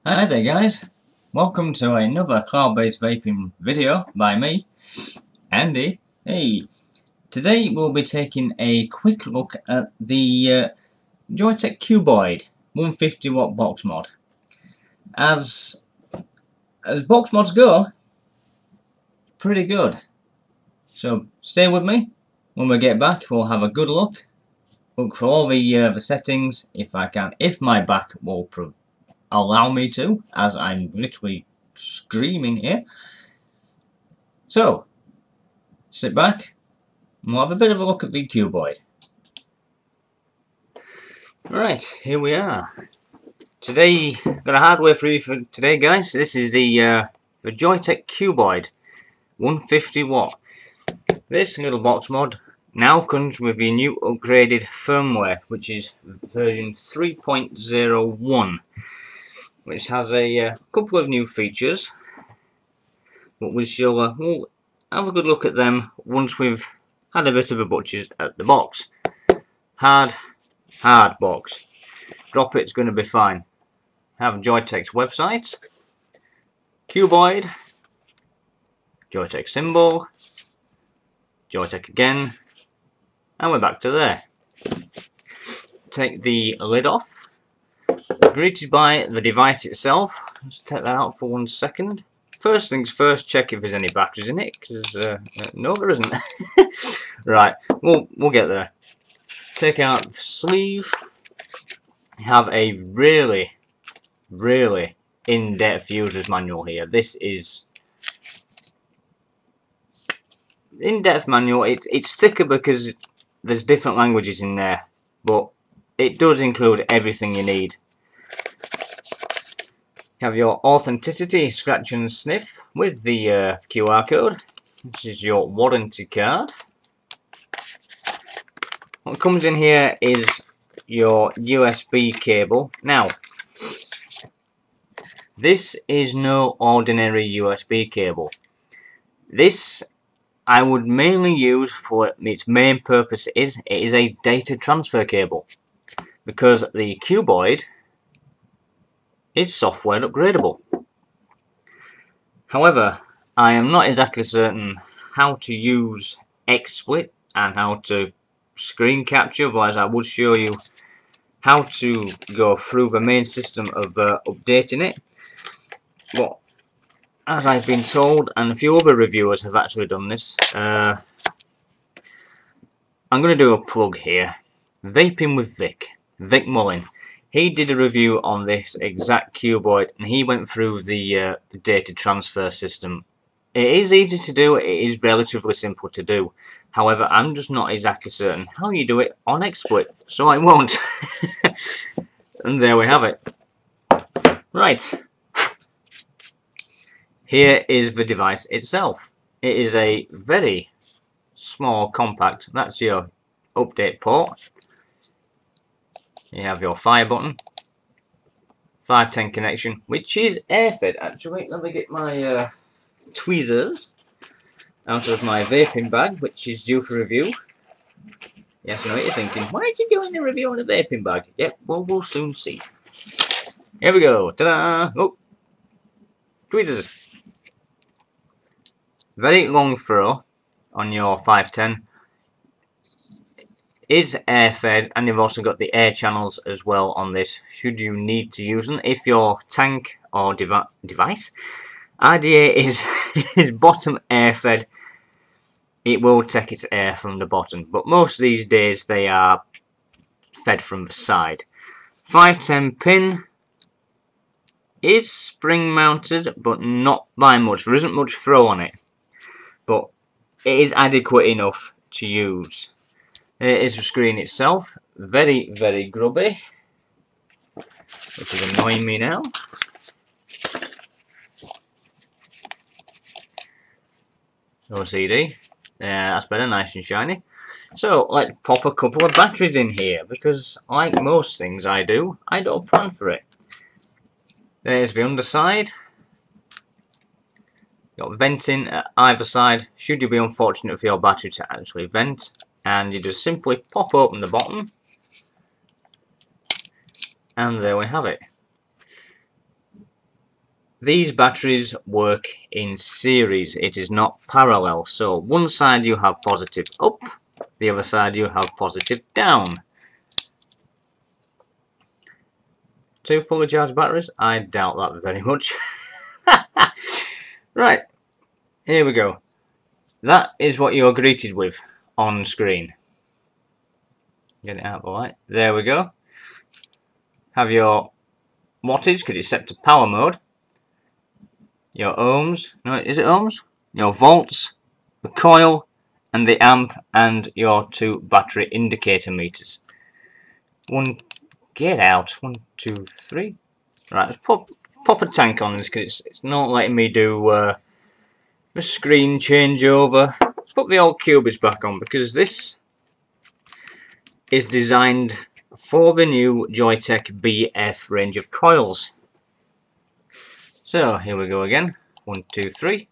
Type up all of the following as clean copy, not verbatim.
Hi there guys, welcome to another cloud-based vaping video by me, Andy. Hey, today we'll be taking a quick look at the Joyetech Cuboid 150W box mod. As box mods go, pretty good. So stay with me. When we get back, we'll have a good look for all the settings if I can, if my back will allow me to, as I'm literally screaming here. So, sit back and we'll have a bit of a look at the Cuboid. Right, here we are. Today, got a hardware for you for today, guys. This is the Joyetech Cuboid 150W. This little box mod now comes with the new upgraded firmware, which is version 3.01. which has a couple of new features, but we'll have a good look at them once we've had a bit of a butcher's at the box. Hard box. Drop it's going to be fine. Have Joyetech's website, Cuboid, Joyetech symbol, Joyetech again, and we're back to there. Take the lid off. Greeted by the device itself. Let's take that out for 1 second. First things first, check if there's any batteries in it, because no, there isn't. Right, we'll get there. Take out the sleeve. You have a really in-depth user's manual here. This is in-depth manual. It's thicker because there's different languages in there, but it does include everything you need. You have your authenticity scratch and sniff with the QR code. This is your warranty card. What comes in here is your USB cable. Now, this is no ordinary USB cable. This I would mainly use for its main purpose it is a data transfer cable, because the Cuboid is software upgradable. However, I am not exactly certain how to use XSplit and how to screen capture, otherwise I would show you how to go through the main system of updating it. But as I've been told, and a few other reviewers have actually done this, I'm going to do a plug here. Vaping with Vic Mullin. He did a review on this exact Cuboid, and he went through the data transfer system. It is easy to do, it is relatively simple to do. However, I'm just not exactly certain how you do it on XSplit, so I won't. And there we have it. Right. Here is the device itself. It is a very small, compact. That's your update port. You have your fire button, 510 connection, which is air-fed actually. Let me get my tweezers out of my vaping bag, which is due for review. Yes, I know what you're thinking. Why is he doing a review on a vaping bag? Yep, well, we'll soon see. Here we go. Ta-da! Oh, tweezers. Very long throw on your 510. Is air fed, and you've also got the air channels as well on this should you need to use them. If your tank or device RDA is bottom air fed, it will take its air from the bottom, but most of these days they are fed from the side. 510 pin is spring mounted, but not by much. There isn't much throw on it, but it is adequate enough to use. There is the screen itself, very grubby, which is annoying me now. LCD, that's better, nice and shiny. So let's pop a couple of batteries in here, because like most things I don't plan for it. There's the underside. Got venting at either side, should you be unfortunate for your battery to actually vent. And you just simply pop open the bottom, and there we have it. these batteries work in series. It is not parallel. So one side you have positive up, the other side you have positive down. Two fully charged batteries? I doubt that very much. Right, here we go. That is what you're greeted with on screen. Get it out of the light. There we go. Have your wattage, because it's set to power mode. Your ohms. No, is it ohms? Your volts, the coil, and the amp, and your two battery indicator meters. Get out. 1, 2, 3. Right, let's pop a tank on this because it's not letting me do the screen changeover. Let's put the old Cuboids back on because this is designed for the new Joyetech BF range of coils. So here we go again. 1, 2, 3.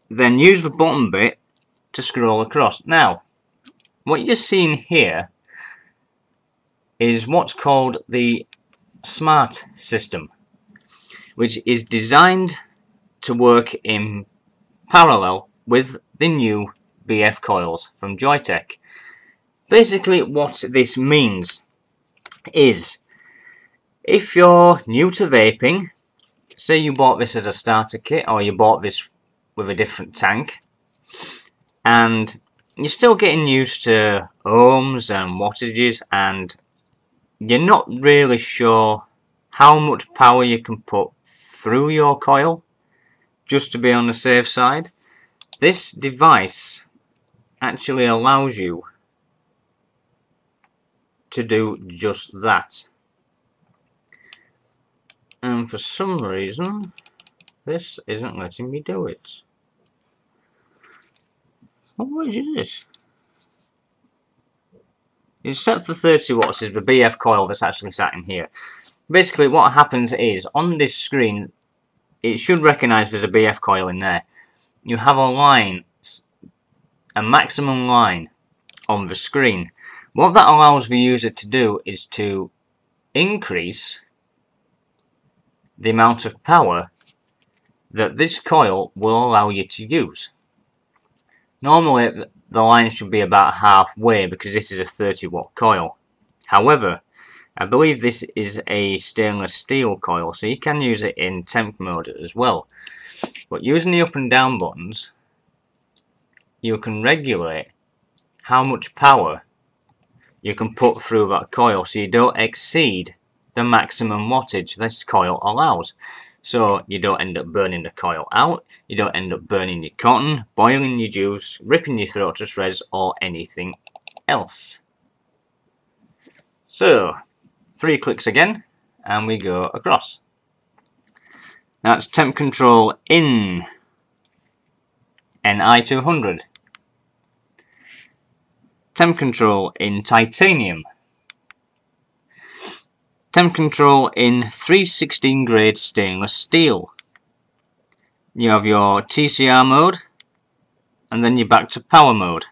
Then use the bottom bit to scroll across. Now, what you're seeing here is what's called the Smart System, which is designed to work in parallel with the new BF coils from Joyetech. Basically what this means is, if you're new to vaping, say you bought this as a starter kit or you bought this with a different tank, and you're still getting used to ohms and wattages and you're not really sure how much power you can put through your coil just to be on the safe side, this device actually allows you to do just that. And for some reason this isn't letting me do it. What is this? It's set for 30 watts, is the BF coil that's actually sat in here. Basically what happens is, on this screen, it should recognise there's a BF coil in there. You have a line, a maximum line on the screen. What that allows the user to do is to increase the amount of power that this coil will allow you to use. Normally the line should be about halfway because this is a 30 watt coil. However, I believe this is a stainless steel coil, so you can use it in temp mode as well. But using the up and down buttons, you can regulate how much power you can put through that coil so you don't exceed the maximum wattage this coil allows. So you don't end up burning the coil out, you don't end up burning your cotton, boiling your juice, ripping your throat to shreds or anything else. So 3 clicks again and we go across. That's temp control in Ni200. Temp control in titanium. Temp control in 316 grade stainless steel. You have your TCR mode and then you're back to power mode.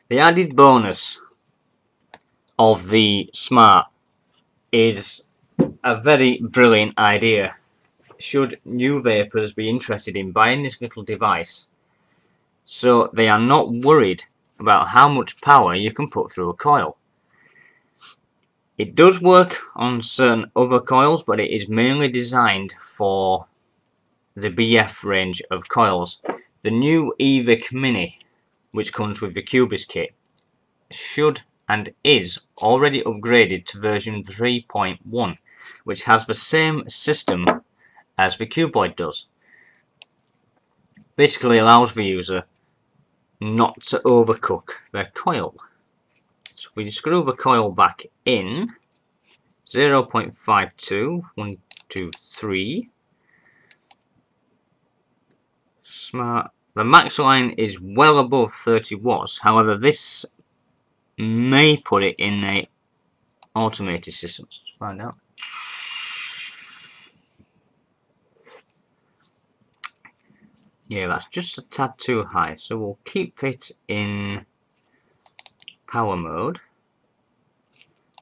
The added bonus of the Smart is a very brilliant idea. Should new vapers be interested in buying this little device, so they are not worried about how much power you can put through a coil. It does work on certain other coils, but it is mainly designed for the BF range of coils. The new EVIC Mini, which comes with the Cuboid kit, should and is already upgraded to version 3.1, which has the same system as the Cuboid does. Basically allows the user not to overcook their coil. So if we screw the coil back in, 0.52, 1, 2, 3. Smart. The max line is well above 30 watts. However, this may put it in a automated system. Let's find out. Yeah, that's just a tad too high. So we'll keep it in power mode.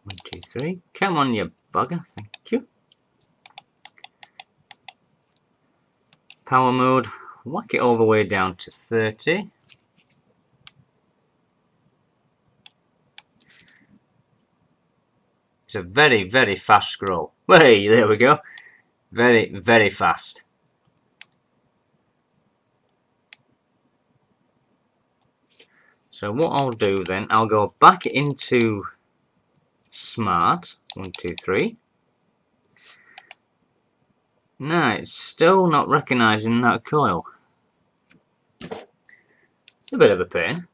1, 2, 3. Come on, you bugger. Thank you. Power mode. Whack it all the way down to 30. It's a very, very fast scroll. Hey, there we go. Very, very fast. So what I'll do then, I'll go back into Smart. 1, 2, 3. No, it's still not recognising that coil. It's a bit of a pain.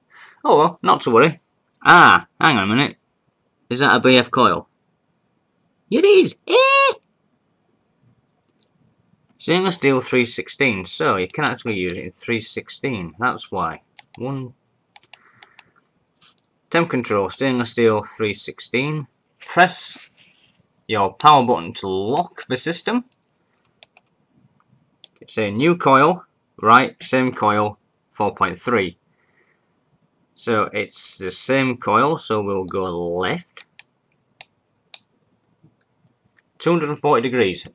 Oh well, not to worry. Ah, hang on a minute. Is that a BF coil? It is! Stainless steel 316, so you can actually use it in 316. That's why. Temp control, stainless steel 316. Press your power button to lock the system. Say new coil, right, same coil, 4.3. So it's the same coil, so we'll go left. 240 degrees.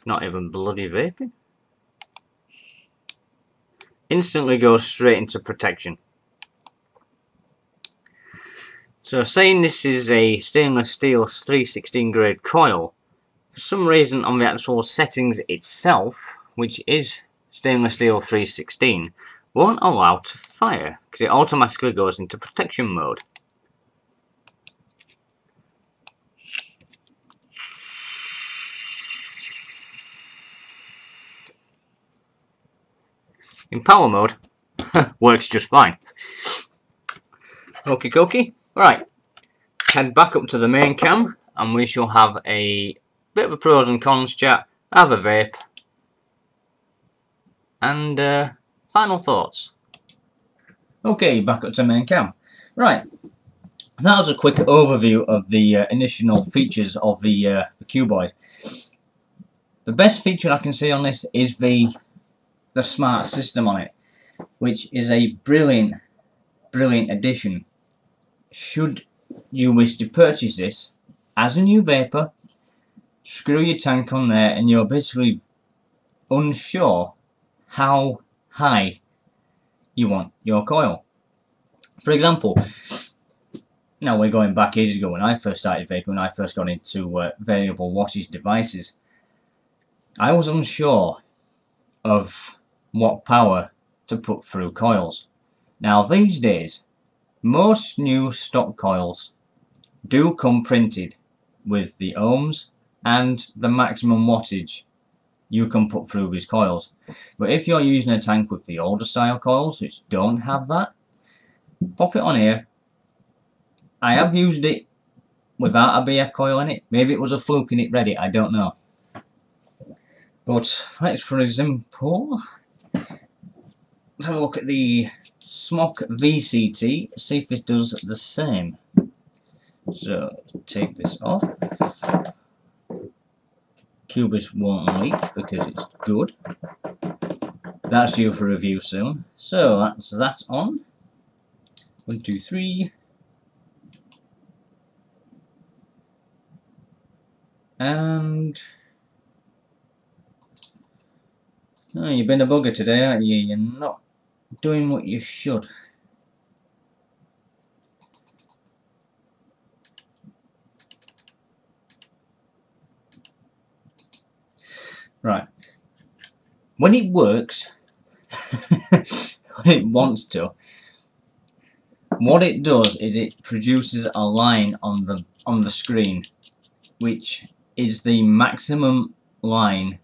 Not even bloody vaping. Instantly goes straight into protection. So saying this is a stainless steel 316 grade coil, for some reason on the actual settings itself, which is stainless steel 316, won't allow to fire because it automatically goes into protection mode. In power mode, works just fine. Okie dokie. Right, head back up to the main cam and we shall have a bit of a pros and cons chat, have a vape, and final thoughts. Okay, back up to main cam. Right, that was a quick overview of the initial features of the Cuboid. The best feature I can see on this is the smart system on it, which is a brilliant addition. Should you wish to purchase this as a new vapor, screw your tank on there and you're basically unsure how high you want your coil. For example, now we're going back ages ago when I first started vaping, when I first got into variable wattage devices, I was unsure of what power to put through coils. Now these days, most new stock coils do come printed with the ohms and the maximum wattage you can put through these coils. But if you're using a tank with the older style coils which don't have that, pop it on here. I have used it without a BF coil in it. Maybe it was a fluke and it read it, I don't know. But let's, for example, let's have a look at the Smock VCT, see if it does the same. So, take this off. Cubist won't leak because it's good. That's due for review soon. So, that's that on. 1, 2, 3. And... oh, you've been a bugger today, aren't you? You're not doing what you should. Right. When it works, when it wants to, what it does is it produces a line on the screen, which is the maximum line,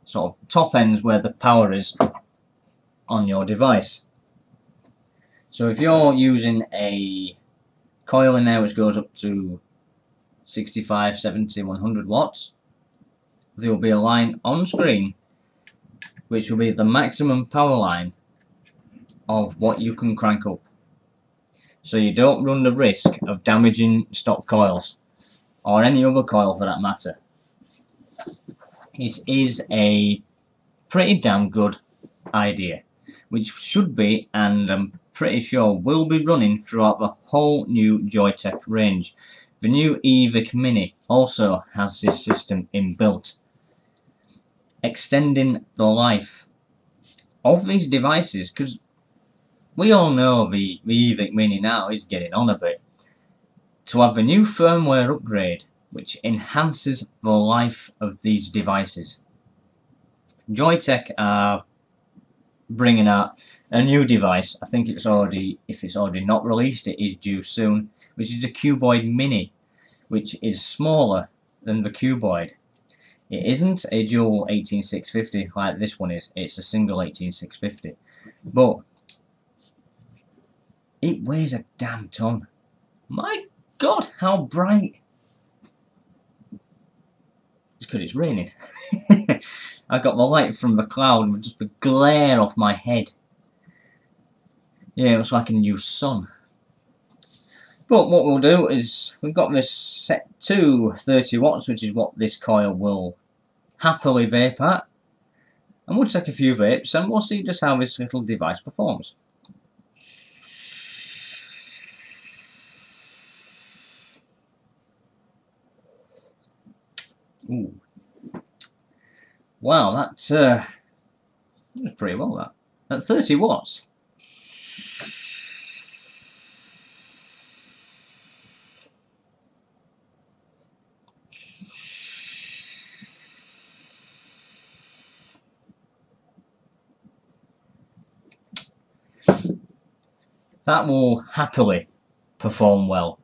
sort of top ends where the power is on your device. So if you're using a coil in there which goes up to 65, 70, 100 watts, there will be a line on screen which will be the maximum power line of what you can crank up. So you don't run the risk of damaging stock coils or any other coil for that matter. It is a pretty damn good idea, which should be, and I'm pretty sure will be running throughout the whole new Joyetech range. The new EVIC Mini also has this system inbuilt, extending the life of these devices, because we all know the EVIC Mini now is getting on a bit. To have a new firmware upgrade which enhances the life of these devices. Joyetech are bringing out a new device. I think it's already, if it's already not released, it is due soon, which is the Cuboid Mini, which is smaller than the Cuboid. It isn't a dual 18650 like this one is, it's a single 18650, but it weighs a damn ton. My God, how bright! It's because it's raining. I got the light from the cloud with just the glare off my head. Yeah, it looks like a new sun. But what we'll do is, we've got this set to 30 watts, which is what this coil will happily vape at. And we'll take a few vapes and we'll see just how this little device performs. Ooh. Wow, that's pretty well, that. At 30 watts. That will happily perform well.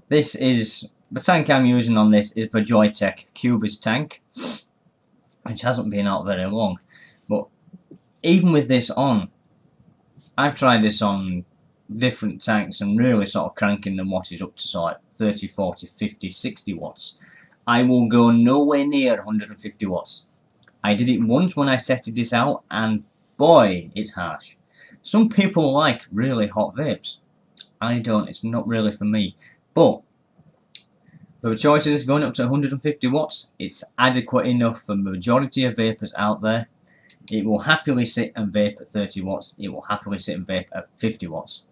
This is, the tank I'm using on this is the Joyetech Cuboid tank, which hasn't been out very long. But even with this on, I've tried this on different tanks and really sort of cranking the wattage up to sort of 30, 40, 50, 60 watts. I will go nowhere near 150 watts. I did it once when I setted this out and boy, it's harsh. Some people like really hot vapes. I don't, it's not really for me. But for the choice of this going up to 150 watts, it's adequate enough for the majority of vapors out there. It will happily sit and vape at 30 watts. It will happily sit and vape at 50 watts.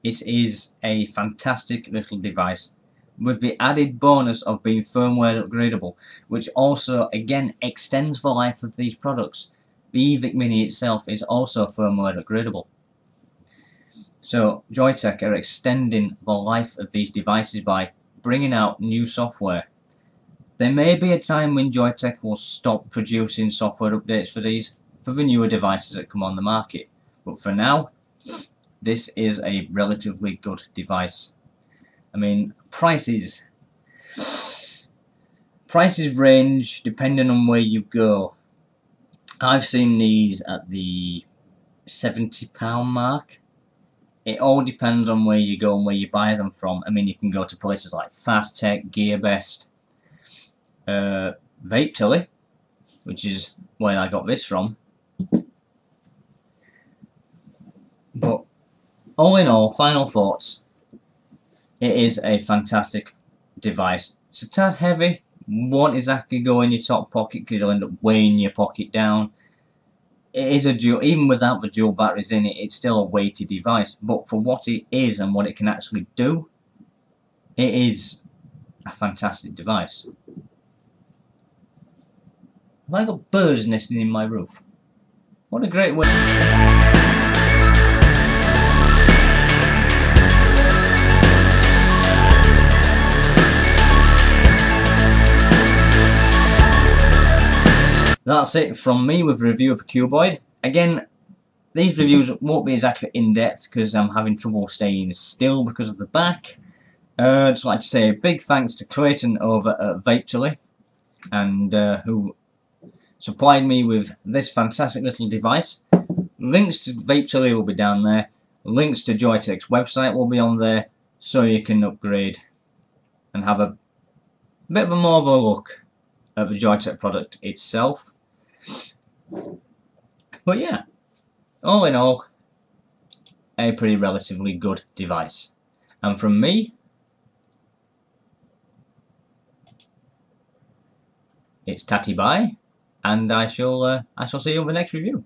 It is a fantastic little device with the added bonus of being firmware upgradable, which also again extends the life of these products. The EVIC Mini itself is also firmware upgradable. So Joyetech are extending the life of these devices by bringing out new software. There may be a time when Joyetech will stop producing software updates for these, for the newer devices that come on the market. But for now, this is a relatively good device. I mean, prices range depending on where you go. I've seen these at the £70 mark. It all depends on where you go and where you buy them from. I mean, you can go to places like Fast Tech, GearBest, Vape Tilly, which is where I got this from. But all in all, final thoughts. It is a fantastic device. It's a tad heavy. Won't exactly go in your top pocket because it'll end up weighing your pocket down. It is a dual, even without the dual batteries in it, it's still a weighty device. But for what it is and what it can actually do, it is a fantastic device. Have I got birds nesting in my roof? What a great way. That's it from me with a review of a Cuboid. Again, these reviews won't be exactly in-depth because I'm having trouble staying still because of the back. Just like to say a big thanks to Clayton over at Vape Tilly, and who supplied me with this fantastic little device. Links to Vape Tilly will be down there. Links to Joyetech's website will be on there, so you can upgrade and have a bit of a more of a look at the Joyetech product itself. But yeah, all in all, a pretty relatively good device. And from me, it's tatty bye, and I shall see you on the next review.